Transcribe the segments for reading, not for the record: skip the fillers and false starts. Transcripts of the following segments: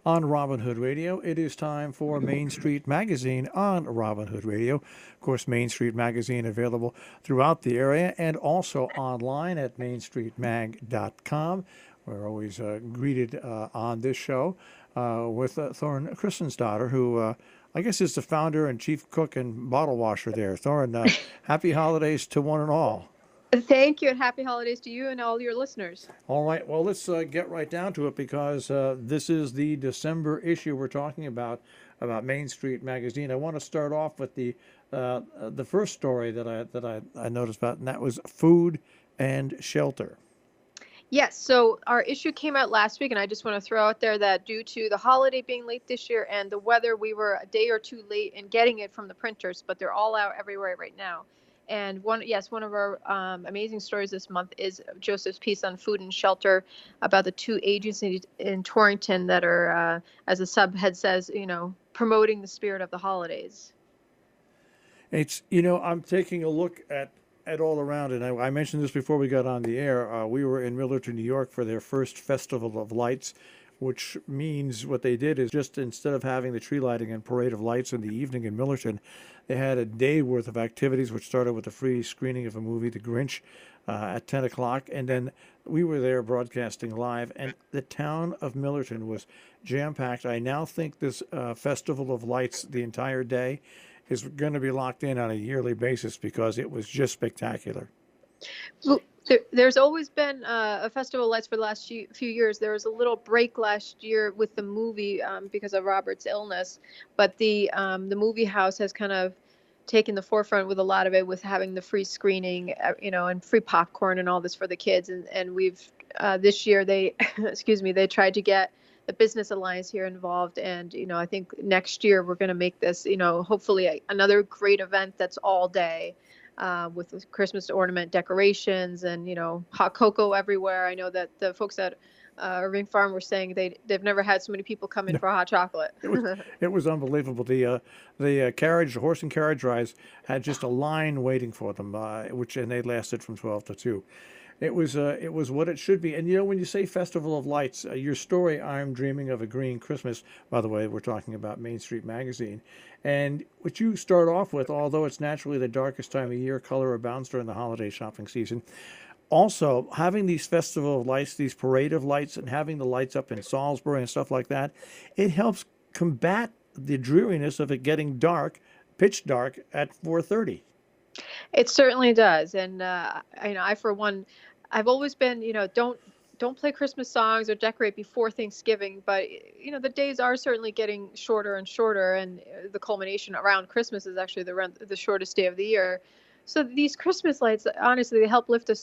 On Robin Hood Radio, it is time for Main Street Magazine on Robin Hood Radio. Of course, Main Street Magazine available throughout the area and also online at mainstreetmag.com. We're always greeted on this show with Thorne Christensdottir, who I guess is the founder and chief cook and bottle washer there. Thorne, happy holidays to one and all. Thank you, and happy holidays to you and all your listeners. All right, well, let's get right down to it because this is the December issue we're talking about Main Street Magazine. I want to start off with the first story that I noticed about, and that was food and shelter. Yes, so our issue came out last week, and I just want to throw out there that due to the holiday being late this year and the weather, we were a day or two late in getting it from the printers, but they're all out everywhere right now. And one of our amazing stories this month is Joseph's piece on food and shelter about the two agencies in Torrington that are, as the subhead says, promoting the spirit of the holidays. It's, I'm taking a look at all around, and I mentioned this before we got on the air. We were in Millerton, New York for their first Festival of Lights, which means what they did is just instead of having the tree lighting and parade of lights in the evening in Millerton, they had a day worth of activities, which started with a free screening of a movie, The Grinch, at 10 o'clock. And then we were there broadcasting live, and the town of Millerton was jam-packed. I now think this Festival of Lights, the entire day, is going to be locked in on a yearly basis because it was just spectacular. Well, there's always been a festival of lights for the last few years. There was a little break last year with the movie because of Robert's illness, but the movie house has kind of taken the forefront with a lot of it, with having the free screening, and free popcorn and all this for the kids. And we've this year they, excuse me, they tried to get the Business Alliance here involved, and I think next year we're going to make this, hopefully another great event that's all day. With Christmas ornament decorations and hot cocoa everywhere. I know that the folks at Irving Farm were saying they've never had so many people come in for hot chocolate. It was unbelievable. The carriage, the horse and carriage rides had just a line waiting for them, and they lasted from 12 to 2. It was what it should be. And when you say Festival of Lights, your story, I'm Dreaming of a Green Christmas, by the way, we're talking about Main Street Magazine. And what you start off with, although it's naturally the darkest time of year, color abounds during the holiday shopping season. Also, having these Festival of Lights, these parade of lights, and having the lights up in Salisbury and stuff like that, it helps combat the dreariness of it getting dark, pitch dark at 4:30. It certainly does. And I for one, I've always been, don't play Christmas songs or decorate before Thanksgiving, but the days are certainly getting shorter and shorter, and the culmination around Christmas is actually the shortest day of the year. So these Christmas lights, honestly, they help lift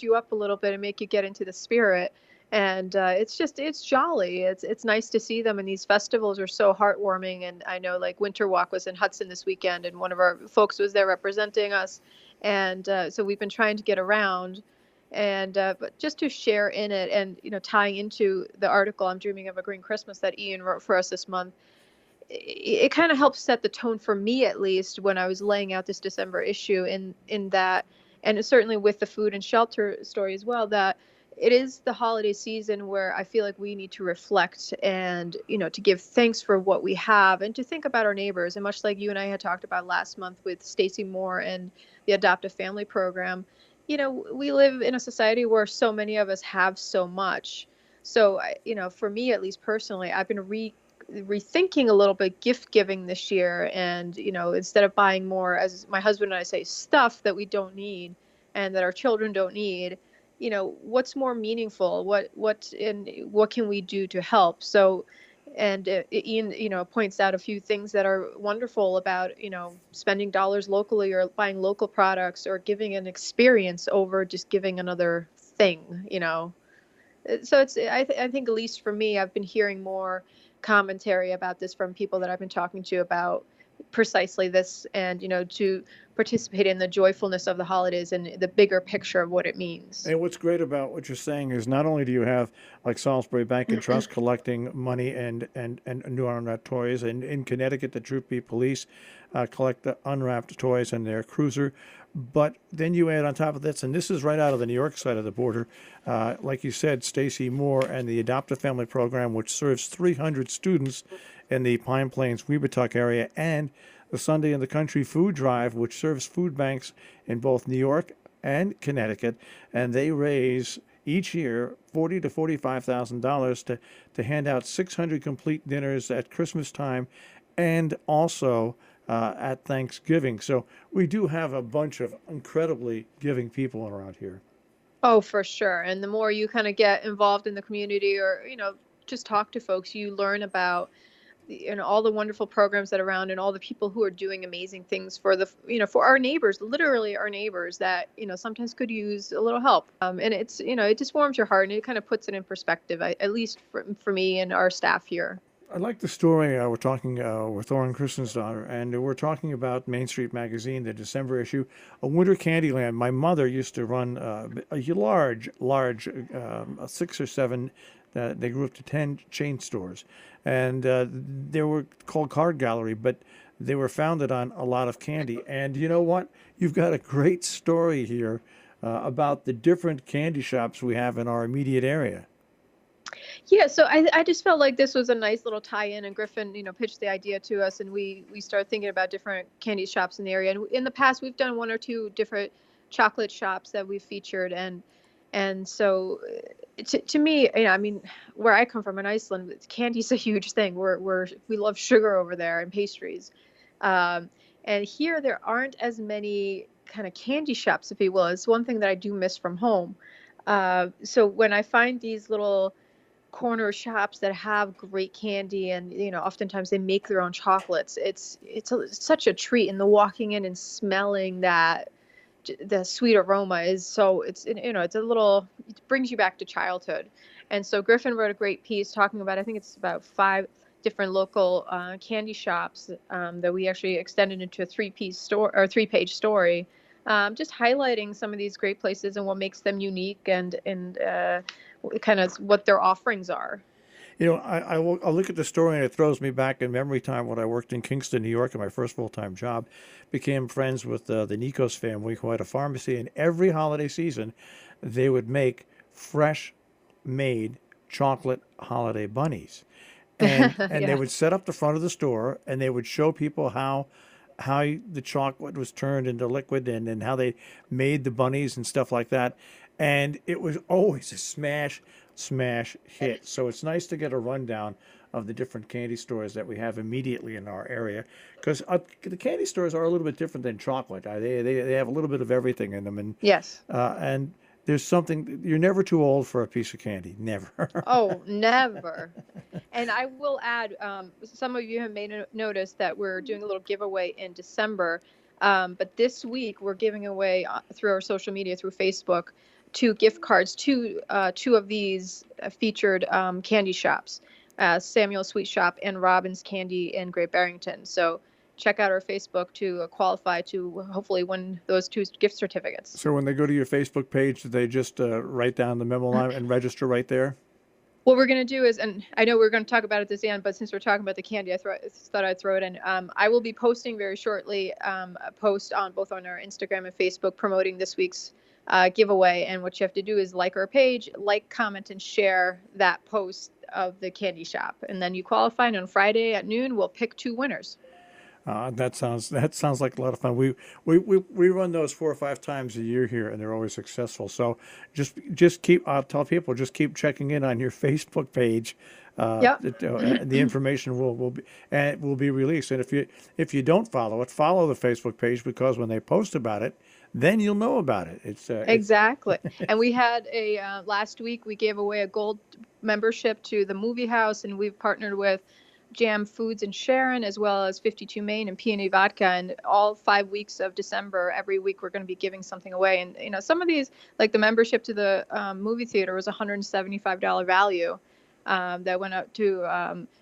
you up a little bit and make you get into the spirit. And it's jolly. It's nice to see them, and these festivals are so heartwarming. And I know, like, Winter Walk was in Hudson this weekend, and one of our folks was there representing us, and so we've been trying to get around, and but just to share in it, and tying into the article "I'm Dreaming of a Green Christmas" that Ian wrote for us this month. It kind of helps set the tone for me, at least, when I was laying out this December issue, in that, and certainly with the food and shelter story as well, that it is the holiday season where I feel like we need to reflect and, to give thanks for what we have and to think about our neighbors. And much like you and I had talked about last month with Stacey Moore and the Adoptive Family Program, we live in a society where so many of us have so much. So, for me, at least personally, I've been rethinking a little bit gift giving this year. And, instead of buying more, as my husband and I say, stuff that we don't need and that our children don't need, what's more meaningful? What can we do to help? So, and Ian, points out a few things that are wonderful about, spending dollars locally or buying local products or giving an experience over just giving another thing, So I think, at least for me, I've been hearing more commentary about this from people that I've been talking to about precisely this, and to participate in the joyfulness of the holidays and the bigger picture of what it means. And what's great about what you're saying is not only do you have like Salisbury Bank and Trust collecting money and new unwrapped toys, and in Connecticut the Troop B Police collect the unwrapped toys in their cruiser, but then you add on top of this, and this is right out of the New York side of the border, like you said, Stacy Moore and the Adopt a Family program, which serves 300 students in the Pine Plains Weebatuck area, and the Sunday in the Country Food Drive, which serves food banks in both New York and Connecticut, and they raise each year $40,000 to $45,000 to hand out 600 complete dinners at Christmas time, and also at Thanksgiving. So we do have a bunch of incredibly giving people around here. Oh, for sure. And the more you kind of get involved in the community, or just talk to folks, you learn about all the wonderful programs that are around, and all the people who are doing amazing things for for our neighbors, literally our neighbors that sometimes could use a little help. And it just warms your heart, and it kind of puts it in perspective, at least for me and our staff here. I like the story. We're talking with Lauren Kristen's daughter, and we're talking about Main Street Magazine, the December issue, a winter Candyland. My mother used to run a large, 6 or 7. They grew up to 10 chain stores, and they were called Card Gallery, but they were founded on a lot of candy. And you know what? You've got a great story here about the different candy shops we have in our immediate area. Yeah, so I just felt like this was a nice little tie-in, and Griffin, pitched the idea to us, and we started thinking about different candy shops in the area. And in the past, we've done one or two different chocolate shops that we've featured, and so to me, I mean, where I come from in Iceland, candy's a huge thing. We love sugar over there and pastries, and here there aren't as many kind of candy shops, if you will. It's one thing that I do miss from home. So when I find these little corner shops that have great candy, and oftentimes they make their own chocolates, such a treat, and the walking in and smelling that the sweet aroma is so it's it brings you back to childhood. And so Griffin wrote a great piece talking about, I think it's about 5 different local candy shops that we actually extended into a 3-page story, just highlighting some of these great places and what makes them unique, and kind of what their offerings are. I'll look at the story and it throws me back in memory time when I worked in Kingston, New York, in my first full-time job. Became friends with the Nikos family, who had a pharmacy, and every holiday season they would make fresh made chocolate holiday bunnies. And they Yeah. would set up the front of the store, and they would show people how the chocolate was turned into liquid, and how they made the bunnies and stuff like that. And it was always a smash hit. So it's nice to get a rundown of the different candy stores that we have immediately in our area, because the candy stores are a little bit different than chocolate. They have a little bit of everything in them, Yes. and there's something, you're never too old for a piece of candy, never. Oh, never. And I will add, some of you have noticed that we're doing a little giveaway in December. But this week we're giving away through our social media, through Facebook, 2 gift cards to 2 of these featured candy shops, Samuel Sweet Shop and Robin's Candy in Great Barrington. So check out our Facebook to qualify to hopefully win those 2 gift certificates. So when they go to your Facebook page, do they just write down the memo line and register right there? What we're going to do is, and I know we're going to talk about it this end, but since we're talking about the candy, I thought I'd throw it in. I will be posting very shortly a post on both on our Instagram and Facebook promoting this week's giveaway. And what you have to do is like our page, comment, and share that post of the candy shop. And then you qualify, and on Friday at noon, we'll pick 2 winners. That sounds like a lot of fun. We run those 4 or 5 times a year here, and they're always successful. So just keep. I'll tell people, just keep checking in on your Facebook page. Yep. The information will be released. And if you don't follow it, follow the Facebook page, because when they post about it, then you'll know about it. Exactly. And we had last week we gave away a gold membership to the movie house, and we've partnered with Jam Foods and Sharon, as well as 52 Main and Peony Vodka. And all 5 weeks of December, every week we're going to be giving something away. And some of these, like the membership to the movie theater, was $175 value. that went out to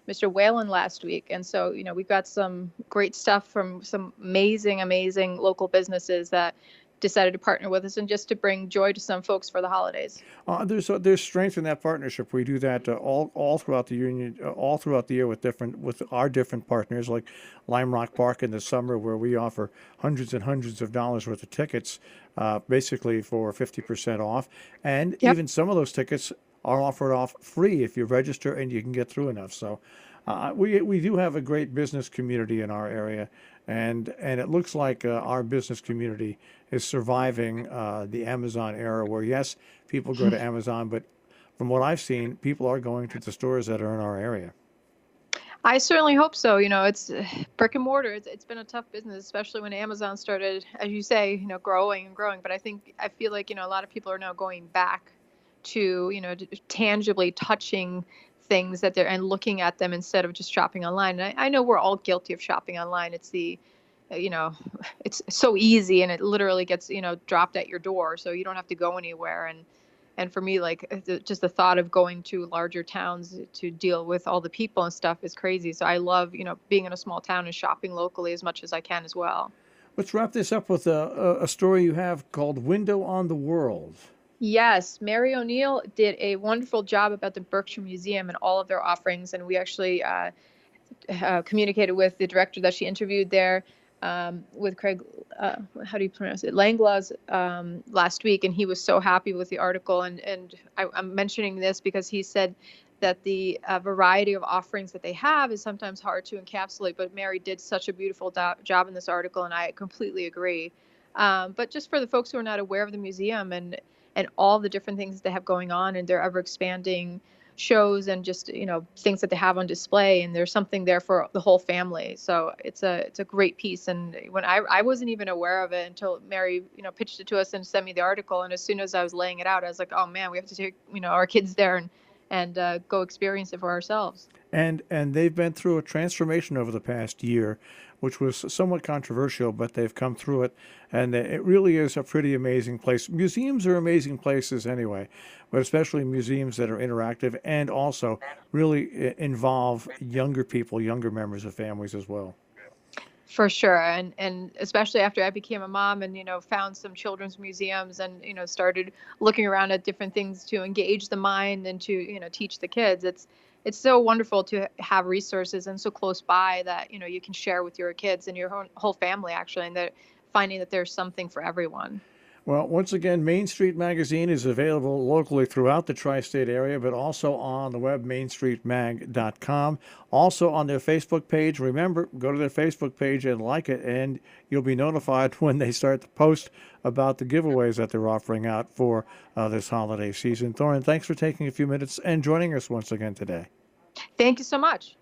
Mr. Whalen last week. And so, we've got some great stuff from some amazing, amazing local businesses that decided to partner with us and just to bring joy to some folks for the holidays. There's strength in that partnership. We do that all throughout the union, all throughout the year with our different partners, like Lime Rock Park in the summer, where we offer hundreds and hundreds of dollars worth of tickets, basically for 50% off, and Yep. even some of those tickets are offered off free if you register and you can get through enough. So we do have a great business community in our area, and it looks like our business community is surviving the Amazon era, where yes, people go to Amazon, but from what I've seen, people are going to the stores that are in our area. I certainly hope so. It's brick and mortar. It's been a tough business, especially when Amazon started, as you say, growing and growing. But I feel like, a lot of people are now going back to, tangibly touching things that they're and looking at them instead of just shopping online. And I know we're all guilty of shopping online. You know, it's so easy and it literally gets, dropped at your door. So you don't have to go anywhere. And for me, like just the thought of going to larger towns to deal with all the people and stuff is crazy. So I love, being in a small town and shopping locally as much as I can as well. Let's wrap this up with a story you have called Window on the World. Yes, Mary O'Neill did a wonderful job about the Berkshire Museum and all of their offerings. And we actually communicated with the director that she interviewed there, with Craig, how do you pronounce it, Langlaws, last week, and he was so happy with the article. And I'm mentioning this because he said that the variety of offerings that they have is sometimes hard to encapsulate, but Mary did such a beautiful job in this article, and I completely agree. But just for the folks who are not aware of the museum and all the different things that they have going on, and their ever expanding shows and just things that they have on display, and there's something there for the whole family. So it's a great piece. And when I wasn't even aware of it until Mary pitched it to us and sent me the article, and as soon as I was laying it out, I was like, oh man, we have to take our kids there and go experience it for ourselves. And they've been through a transformation over the past year, which was somewhat controversial, but they've come through it, and it really is a pretty amazing place. Museums are amazing places anyway, but especially museums that are interactive and also really involve younger people, younger members of families as well. For sure. And especially after I became a mom and, found some children's museums and, started looking around at different things to engage the mind and to, teach the kids. It's so wonderful to have resources and so close by that, you can share with your kids and your whole family actually, and that finding that there's something for everyone. Well, once again, Main Street Magazine is available locally throughout the tri-state area, but also on the web, mainstreetmag.com. Also on their Facebook page. Remember, go to their Facebook page and like it, and you'll be notified when they start to post about the giveaways that they're offering out for this holiday season. Thorin, thanks for taking a few minutes and joining us once again today. Thank you so much.